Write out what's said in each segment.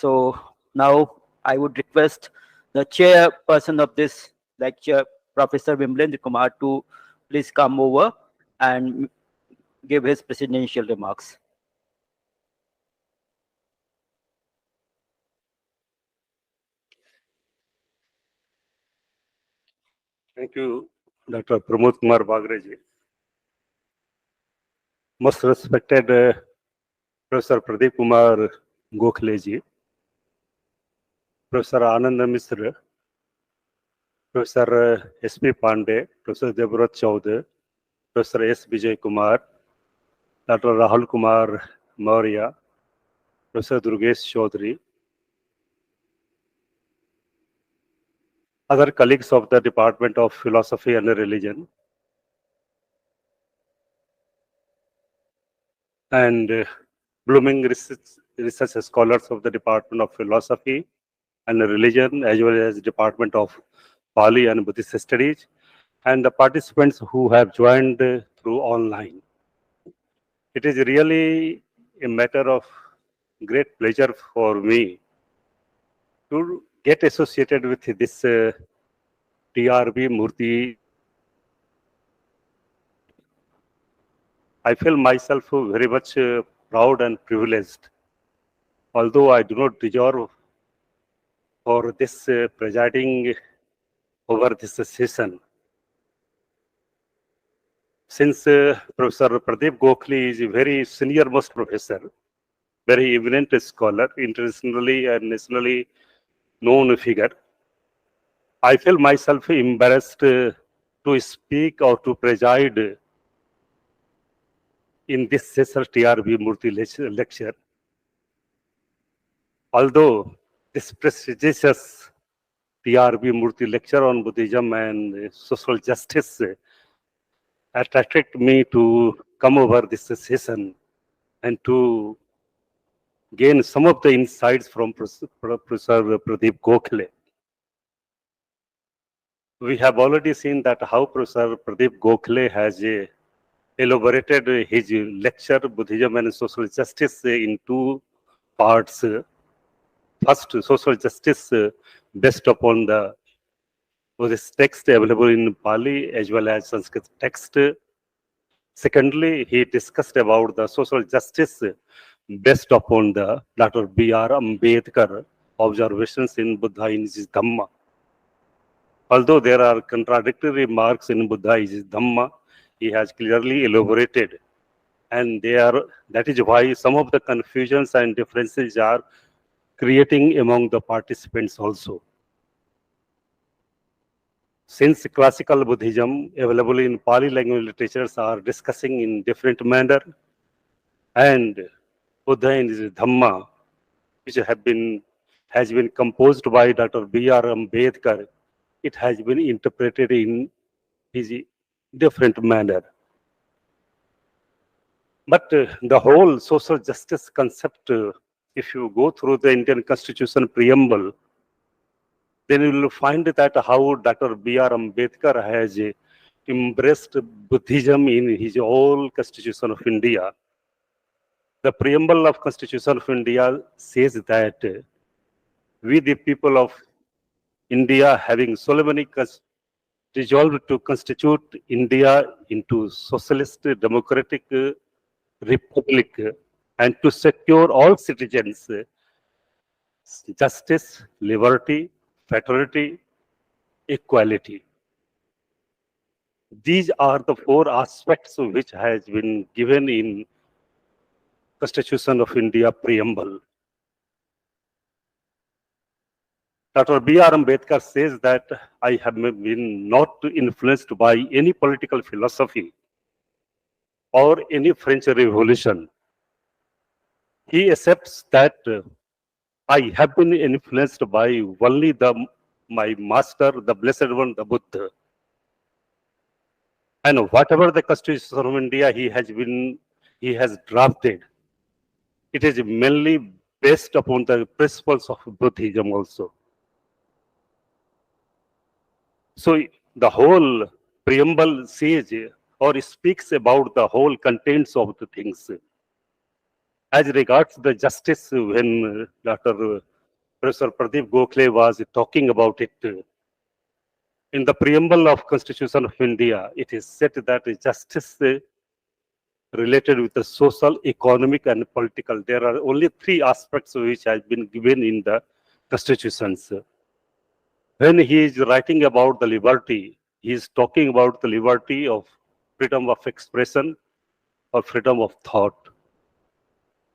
So now I would request the chairperson of this lecture, Professor Vimlendra Kumar, to please come over and give his presidential remarks. Thank you, Dr. Pramod Kumar Bagreji. Most respected Professor Pradeep Kumar Gokhaleji, Professor Anand Misra, Professor S.P. Pande, Professor Devrat Chaudhary, Professor S. Vijay Kumar, Dr. Rahul Kumar Maurya, Professor Durgesh Chaudhary, other colleagues of the Department of Philosophy and Religion, and blooming research scholars of the Department of Philosophy and Religion, as well as Department of Pali and Buddhist Studies, and the participants who have joined through online. It is really a matter of great pleasure for me to get associated with this TRB Murti. I feel myself very much proud and privileged, although I do not deserve for this presiding over this session. Since Professor Pradeep Gokhale is a very senior most professor, very eminent scholar, internationally and nationally known figure, I feel myself embarrassed to speak or to preside in this session TRB Murti lecture. Although this prestigious TRB Murti lecture on Buddhism and social justice attracted me to come over this session and to gain some of the insights from Professor Pradeep Gokhale. We have already seen that how Professor Pradeep Gokhale has elaborated his lecture, Buddhism and Social Justice, in two parts. First, social justice based upon the Buddhist text available in Pali as well as Sanskrit text. Secondly, he discussed about the social justice based upon the Dr. B.R. Ambedkar observations in Buddha in his Dhamma. Although there are contradictory remarks in Buddha in his Dhamma, he has clearly elaborated, and that is why some of the confusions and differences are creating among the participants also. Since classical Buddhism available in Pali language literatures are discussing in different manner, and Buddha in his Dhamma, which has been composed by Dr. B.R. Ambedkar, it has been interpreted in his different manner. But the whole social justice concept, if you go through the Indian Constitution preamble, then you will find that how Dr. B.R. Ambedkar has embraced Buddhism in his whole Constitution of India. The preamble of Constitution of India says that we, the people of India, having solemnly resolved to constitute India into socialist democratic republic and to secure all citizens justice, liberty, fraternity, equality. These are the four aspects which has been given in Constitution of India preamble. Dr. B.R. Ambedkar says that I have been not influenced by any political philosophy or any French Revolution. He accepts that I have been influenced by only my master, the Blessed One, the Buddha. And whatever the Constitution of India he has drafted, it is mainly based upon the principles of Buddhism also. So the whole preamble says or speaks about the whole contents of the things. As regards the justice, when Dr. Professor Pradeep Gokhale was talking about it, in the preamble of Constitution of India, it is said that justice related with the social, economic, and political. There are only three aspects which have been given in the constitutions. When he is writing about the liberty, he is talking about the liberty of freedom of expression or freedom of thought.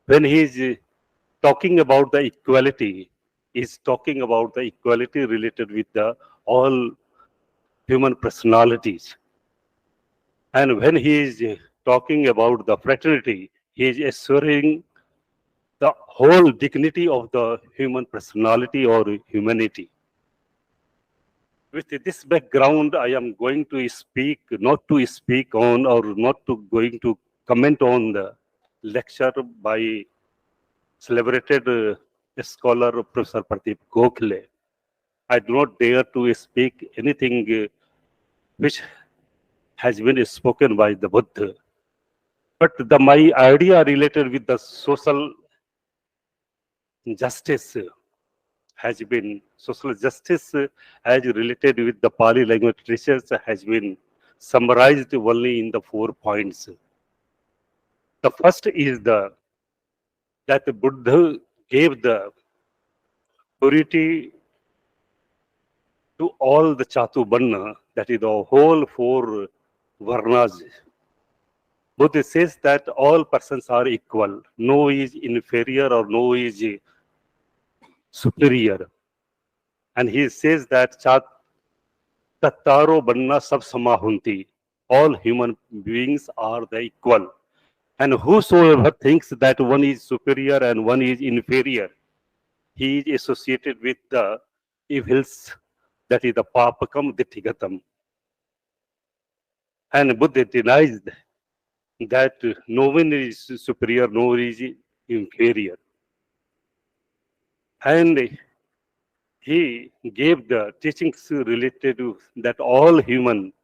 When he is talking about the equality, he is talking about the equality related with the all human personalities. And when he is talking about the fraternity, he is assuring the whole dignity of the human personality or humanity. With this background, I am going to speak, not to speak on or not to going to comment on the lecture by celebrated scholar Professor Pradeep Gokhale. I do not dare to speak anything which has been spoken by the Buddha. But my idea related with the social justice has been, social justice as related with the Pali language research has been summarized only in the 4 points. The first is that the Buddha gave the purity to all the Chatu Banna, that is the whole 4 Varnas. Buddha says that all persons are equal. No is inferior or no is superior. And he says that Tattaro Banna Sab Samahunti. All human beings are the equal. And whosoever thinks that one is superior and one is inferior, he is associated with the evils, that is the papakam dithigatam. And Buddha denies that no one is superior, no one is inferior. And he gave the teachings related to that all human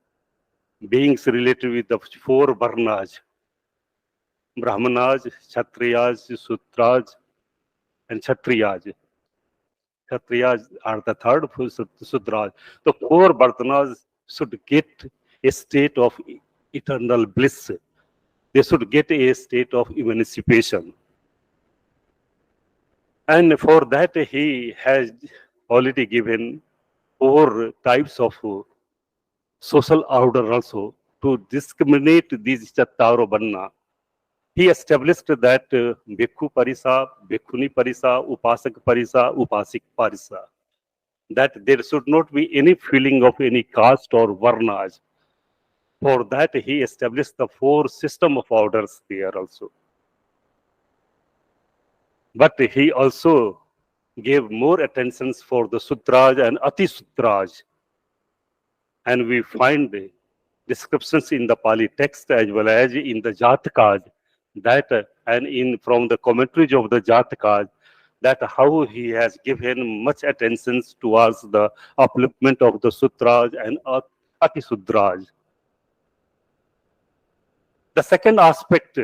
beings related with the 4 varnas, Brahmanas, Kshatriyas, Sudras, and Kshatriyas. Kshatriyas are the third Sudras. The 4 varnas should get a state of eternal bliss. They should get a state of emancipation. And for that, he has already given 4 types of social order also to discriminate these Chattaro Banna. He established that Bhikkhu Parisa, Bhikkhuni Parisa, Upasak Parisa, Upasik Parisa, that there should not be any feeling of any caste or varnas. For that, he established the 4 system of orders there also. But he also gave more attention for the Sudras and Ati Sudras. And we find descriptions in the Pali text as well as in the Jatakas, that and in from the commentaries of the Jatakas, that how he has given much attention towards the upliftment of the Sutras and Ati Sudras. The second aspect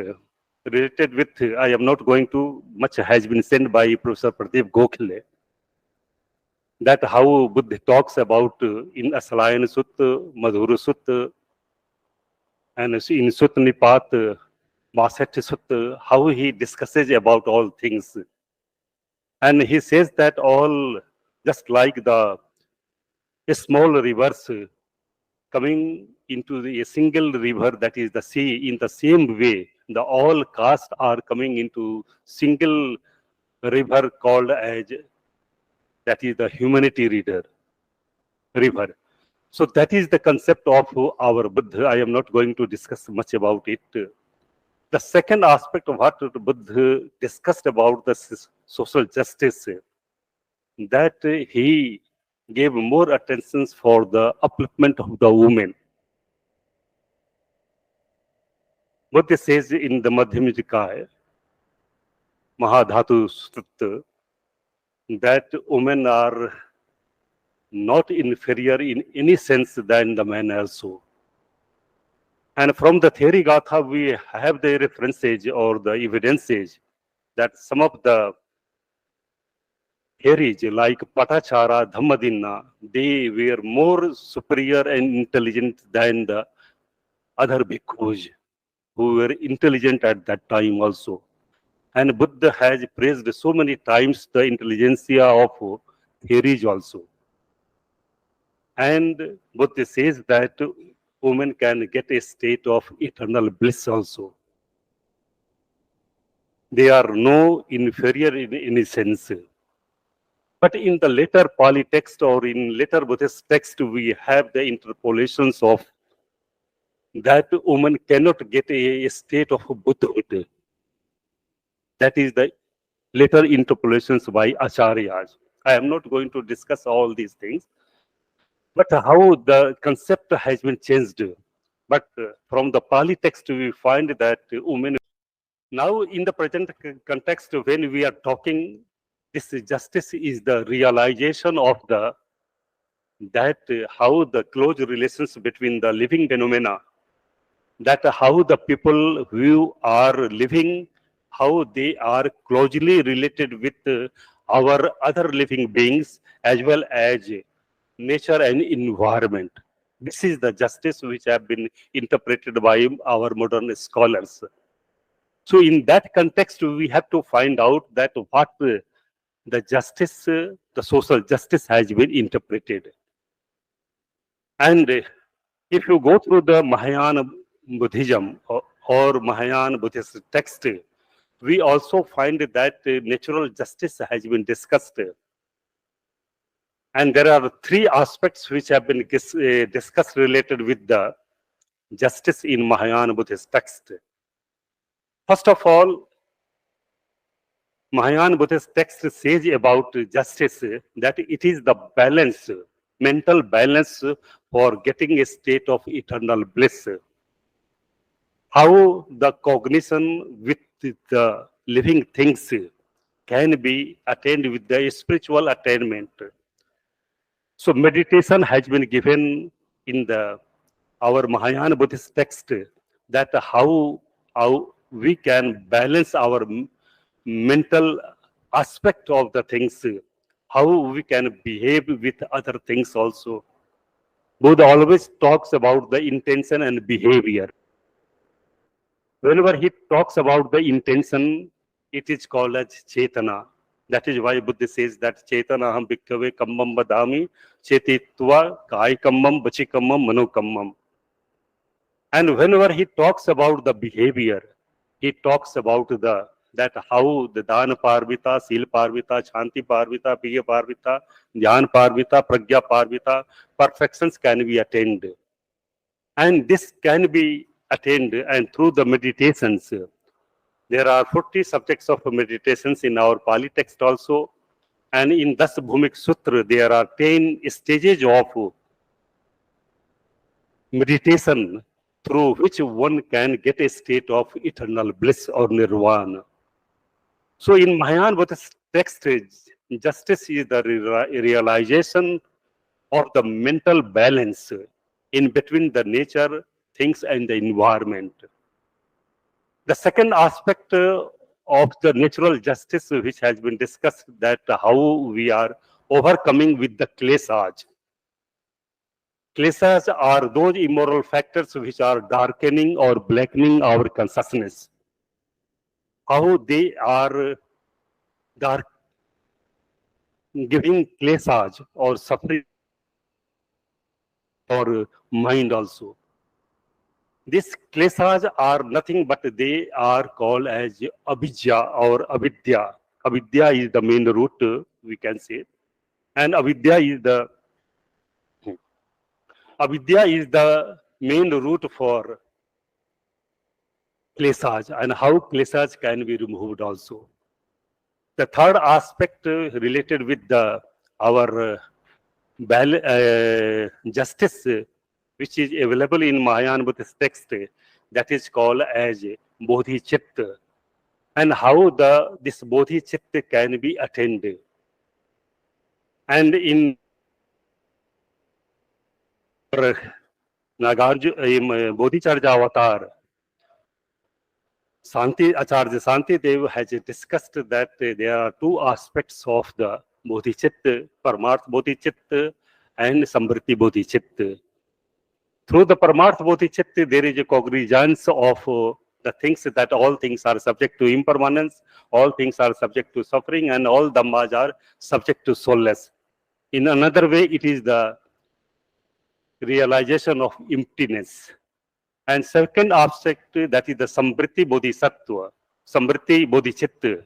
related with, I am not going to, much has been said by Professor Pradeep Gokhale, that how Buddha talks about in Asalayan Sutta, Madhura Sutta, and in Sutta Nipat, Masatti Sutta, how he discusses about all things. And he says that all, just like the small rivers coming into a single river, that is the sea, in the same way, the all castes are coming into single river called as, that is the humanity river. So that is the concept of our Buddha. I am not going to discuss much about it. The second aspect of what the Buddha discussed about the social justice, that he gave more attention for the upliftment of the women. Buddha says in the Madhyama Nikaya, Mahadhatu Sutta, that women are not inferior in any sense than the men also. And from the Theory Gatha, we have the references or the evidences that some of the theories like Patachara, Dhammadinna, they were more superior and intelligent than the other bhikkhus who were intelligent at that time also. And Buddha has praised so many times the intelligentsia of theories also. And Buddha says that women can get a state of eternal bliss also. They are no inferior in any sense. But in the later Pali text or in later Buddhist text, we have the interpolations of that woman cannot get a state of Buddhahood. That is the later interpolations by Acharyas. I am not going to discuss all these things, but how the concept has been changed. But from the Pali text, we find that women. Now, in the present context, when we are talking, this justice is the realization of the that how the close relations between the living phenomena, that how the people who are living, how they are closely related with our other living beings as well as nature and environment. This is the justice which have been interpreted by our modern scholars. So in that context, we have to find out that what the justice, the social justice has been interpreted. And if you go through the Mahayana Buddhism or Mahayana Buddhist text, we also find that natural justice has been discussed. And there are three aspects which have been discussed related with the justice in Mahayana Buddhist text. First of all, Mahayana Buddhist text says about justice that it is the balance, mental balance for getting a state of eternal bliss. How the cognition with the living things can be attained with the spiritual attainment. So meditation has been given in the our Mahayana Buddhist text that how we can balance our mental aspect of the things, how we can behave with other things also. Buddha always talks about the intention and behavior. Whenever he talks about the intention, it is called as Chetana. That is why Buddha says that Chetana ham bhikkhave kammam vadami chetitva kai kammam vachi kammam mano kammam. And whenever he talks about the behavior, he talks about that how the Dana Parvita, Sil Parvita, Shanti Parvita, Piya Parvita, Dhyan Parvita, Pragya Parvita, perfections can be attained. And this can be attained and through the meditations. There are 40 subjects of meditations in our Pali text also. And in Das Bhumik Sutra, there are 10 stages of meditation through which one can get a state of eternal bliss or nirvana. So in Mahayana Buddhist text, justice is the realization of the mental balance in between the nature, things, and the environment. The second aspect of the natural justice which has been discussed, that how we are overcoming with the kleshas. Kleshas are those immoral factors which are darkening or blackening our consciousness. How they are dark, giving kleshas or suffering or mind also. These kleshas are nothing but they are called as abhijja or avidya. Avidya is the main root, we can say. And avidya is the main root for kleshas and how kleshas can be removed also. The third aspect related with our justice, which is available in Mahayana Buddhist text, that is called as bodhicitta, and how this bodhicitta can be attained. And in Nagarjuna Bodhicharya avatar, Acharya Santi Dev has discussed that there are two aspects of the bodhicitta, Paramartha bodhicitta and Samvriti bodhicitta. Through the Paramartha bodhicitta, there is a cognizance of the things that all things are subject to impermanence, all things are subject to suffering, and all dhammas are subject to soulless. In another way, it is the realization of emptiness. And second aspect, that is the Samvriti Bodhisattva, Samvriti Bodhicitta.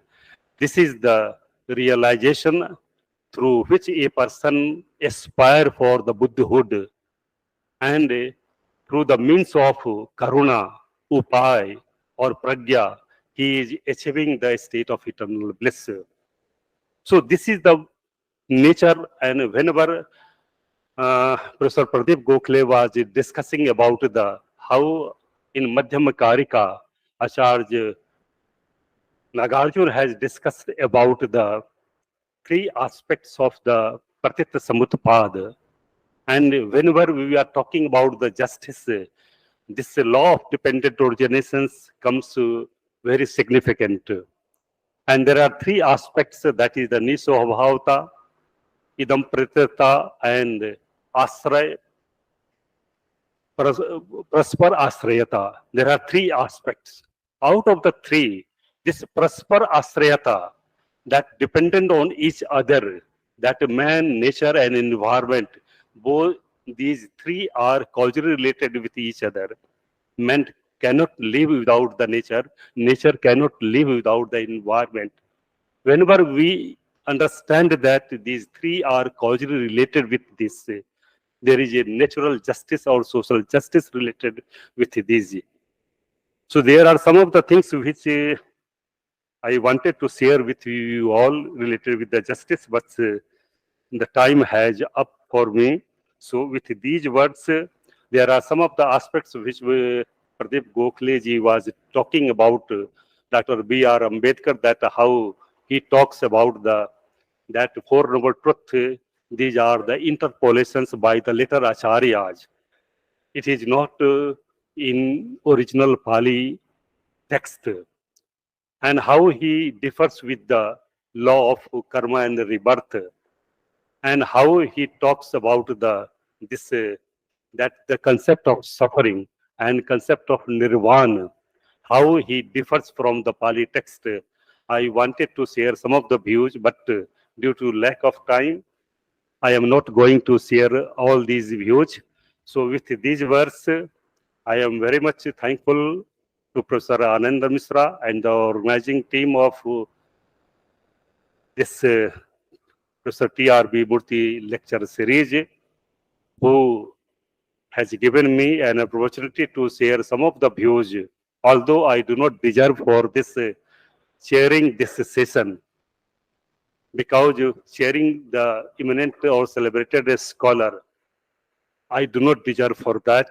This is the realization through which a person aspire for the Buddhahood, and through the means of Karuna, Upai, or Pragya, he is achieving the state of eternal bliss. So this is the nature, and whenever Professor Pradeep Gokhale was discussing about the how in Madhyamakarika, Acharya Nagarjuna has discussed about the three aspects of the Pratitya Samutpada. And whenever we are talking about the justice, this law of dependent originations comes very significant. And there are three aspects, that is the Niso Bhavata, Idam Pratitya, and Asray, Praspar Asrayata. There are three aspects. Out of the three, this Praspar Asrayata, that dependent on each other, that man, nature, and environment, both these three are causally related with each other. Man cannot live without the nature, nature cannot live without the environment. Whenever we understand that these three are causally related with this, there is a natural justice or social justice related with these. So there are some of the things which I wanted to share with you all related with the justice, but the time has up for me. So with these words, there are some of the aspects which Pradeep Gokhale ji was talking about, Dr. B.R. Ambedkar, that how he talks about that Four Noble Truth. These are the interpolations by the later Acharyas. It is not in original Pali text. And how he differs with the law of karma and rebirth, and how he talks about this that the concept of suffering and concept of nirvana, how he differs from the Pali text. I wanted to share some of the views, but due to lack of time, I am not going to share all these views. So with these words, I am very much thankful to Professor Ananda Misra and the organizing team of this Professor T.R.B. Murthy lecture series, who has given me an opportunity to share some of the views, although I do not deserve for this sharing this session, because sharing the eminent or celebrated scholar, I do not deserve for that.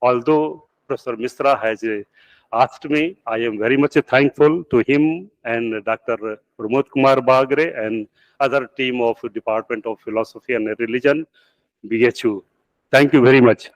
Although Professor Misra has asked me, I am very much thankful to him and Dr. Pramod Kumar Bagre and other team of Department of Philosophy and Religion, BHU. Thank you very much.